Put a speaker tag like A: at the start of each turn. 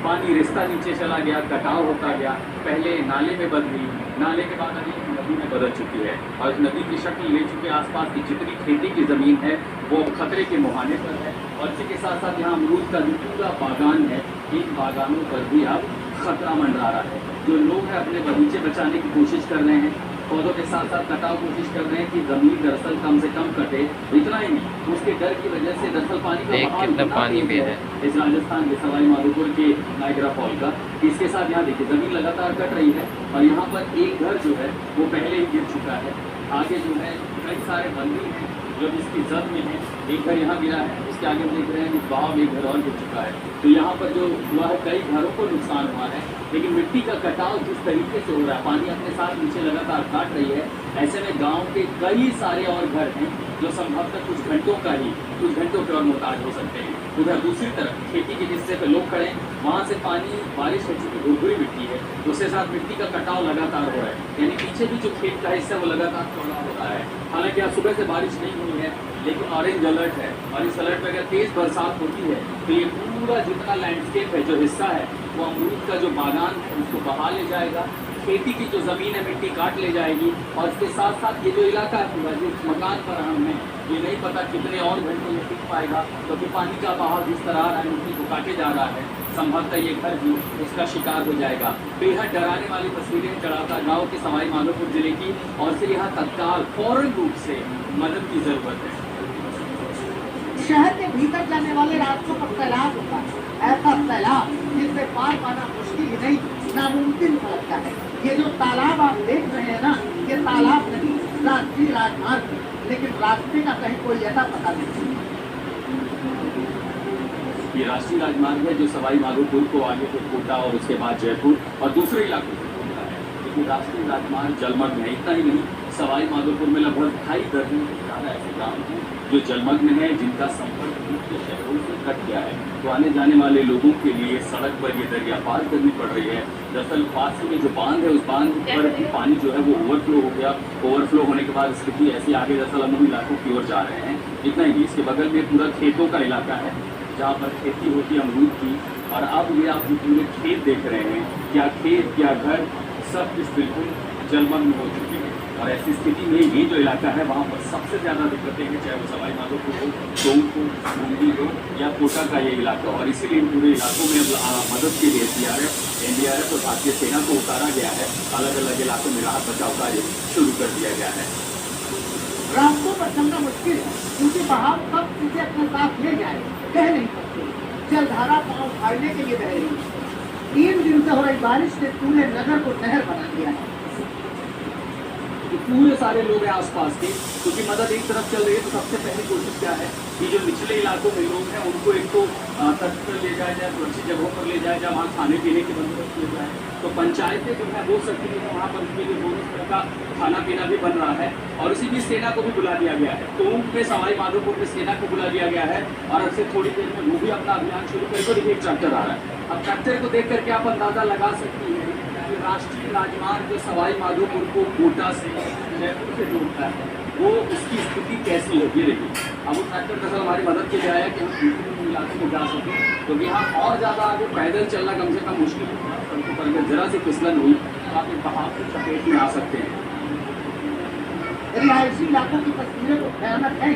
A: पानी रिश्ता नीचे चला गया, कटाव होता गया, पहले नाले में बदली, नाले के बाद अभी नदी में बदल चुकी है और इस नदी की शक्ल ले चुके आसपास की जितनी खेती की ज़मीन है वो खतरे के मुहाने पर है। और इसी के साथ साथ यहाँ अमरूद का जो पूरा बागान है, इन बागानों पर भी अब खतरा मंडरा रहा है। जो लोग हैं अपने बगीचे बचाने की कोशिश कर रहे हैं, पौधों के साथ साथ कटाव कोशिश कर रहे हैं कि ज़मीन दरअसल कम से कम कटे। इतना ही नहीं, उसके डर की वजह से दरअसल पानी का बहाव
B: कितना पानी भी है
A: इस राजस्थान के सवाई माधोपुर के नायग्रा फॉल का। इसके साथ यहाँ देखिए ज़मीन लगातार कट रही है और यहाँ पर एक घर जो है वो पहले ही गिर चुका है। आगे जो है कई सारे मंदिर हैं जो इसकी जद में है। एक घर यहाँ गिरा है, उसके आगे देख रहे हैं इस बहाव में एक घर और गिर चुका है। तो यहाँ पर जो हुआ है कई घरों को नुकसान हुआ है, लेकिन मिट्टी का कटाव जिस तरीके से हो रहा है, पानी अपने साथ नीचे लगातार काट रही है। ऐसे में गांव के कई सारे और घर हैं जो संभवतः कुछ घंटों के और मोहताज हो सकते हैं। उधर दूसरी तरफ खेती के हिस्से पे लोग खड़े हैं, वहाँ से पानी बारिश हो चुकी भुरभुरी मिट्टी है, उसके साथ मिट्टी का कटाव लगातार हो रहा है, यानी पीछे भी जो खेत का हिस्सा है वो लगातार चौड़ा हो रहा है। हालांकि आज सुबह से बारिश नहीं हुई है, लेकिन ऑरेंज अलर्ट है और इस अलर्ट में अगर तेज बरसात होती है तो ये पूरा जितना लैंडस्केप है, जो हिस्सा है वो अमरूद का जो बागान है उसको बहा ले जाएगा, खेती की जो ज़मीन है मिट्टी काट ले जाएगी। और इसके साथ साथ ये जो इलाका है पूरा, जिस मकान पर हम हैं, ये नहीं पता कितने और घंटे ये टिक पाएगा, क्योंकि पानी का बहाव जिस तरह आ रहा है, मिट्टी को काटे जा रहा है, संभवतः ये घर भी इसका शिकार हो जाएगा। बेहद डराने वाली तस्वीरें चढ़ाता गाँव के सवाई माधोपुर जिले की, और फिर यहाँ तत्काल फौरन रूप से मदद की ज़रूरत है।
C: शहर के भीतर जाने वाले रास्तों पर सैलाब होता है, ऐसा सैलाब जिससे पार पाना मुश्किल ही नहीं नामुमकिन हो लगता है। ये जो तालाब आप देख रहे हैं ना, ये तालाब नहीं, राष्ट्रीय राजमार्ग है, लेकिन रास्ते का कहीं कोई अता पता नहीं।
A: ये राष्ट्रीय राजमार्ग है जो सवाई माधोपुर को आगे फिर कोटा और उसके बाद जयपुर और दूसरे इलाकों से जोड़ता है। लेकिन राष्ट्रीय राजमार्ग जलमग्न है। इतना ही नहीं, सवाई माधोपुर में लगभग 2.5 दर्जन से ज़्यादा ऐसे गाँव हैं जो जलमग्न है, जिनका संपर्क मुख्य शहरों से कट गया है। तो आने जाने वाले लोगों के लिए सड़क पर ये दरिया पार करनी पड़ रही है। दरअसल पास में जो बांध है, उस बांध पर पानी जो है वो ओवरफ्लो हो गया। ओवरफ्लो होने के बाद स्थिति ऐसी आगे दरअसल अमूल इलाकों की ओर जा रहे हैं। इतना ही नहीं, इसके बगल में पूरा खेतों का इलाका है जहाँ पर खेती होती है अमरूद की। और अब ये आप जो पूरे खेत देख रहे हैं, क्या खेत क्या घर, सब कुछ बिल्कुल जलमग्न हो चुके हैं। और ऐसी स्थिति में ये जो इलाका है वहाँ पर सबसे ज़्यादा दिक्कतें हैं, चाहे वो सवाई माधोपुर हो, टोंक हो, बूंदी हो या कोटा का ये इलाका हो। और इसीलिए इन पूरे इलाकों में अब मदद के लिए SDRF, NDRF और भारतीय सेना को उतारा गया है। अलग अलग इलाकों में राहत बचाव कार्य शुरू कर दिया गया है।
C: रास्तों पर चलना मुश्किल है, क्योंकि बहाव कब चीजें अपने साथ ले जाए कह नहीं सकते। जलधारा पाँव उखाड़ने के लिए बह रही है। 3 दिन से हो रही बारिश ने पूरे नगर को नहर बना दिया है।
A: पूरे सारे लोग हैं आसपास के, क्योंकि मदद एक तरफ चल रही है। तो सबसे पहली कोशिश क्या है कि जो निचले इलाकों में लोग हैं उनको एक तो तट पर ले जाया जाए, सुरक्षित जगहों पर ले जाया जाए, वहाँ खाने पीने की बंदोबस्त किया जाए। तो पंचायतें जो है वो सकती है, वहाँ पर उनके लिए दोनों तरह का खाना पीना भी बन रहा है। और इसी बीच सेना को भी बुला दिया गया है। टोंक में सवाई माधोपुर में सेना को बुला दिया गया है और अब से थोड़ी देर में वो भी अपना अभियान शुरू करेगा। देखिए एक ट्रैक्टर आ रहा है। अब ट्रैक्टर को देख करके आप अंदाजा लगा सकती हैं कि राष्ट्रीय राजमार्ग जो सवाई माधोपुर को कोटा से जयपुर से जोड़ता है, वो उसकी स्थिति कैसी होगी। देखिए अब वो ट्रैक्टर दरअसल हमारी मदद के लिए आया कि हम दूसरे इलाके में जा सकें, क्योंकि यहाँ और ज़्यादा आगे पैदल चलना कम से कम मुश्किल है। सड़कों पर अगर जरा सी फिसलन हुई तो आप एक बहाव की चपेट में आ सकते हैं।
C: रिहायशी इलाकों की तस्वीरें तो भयानक है।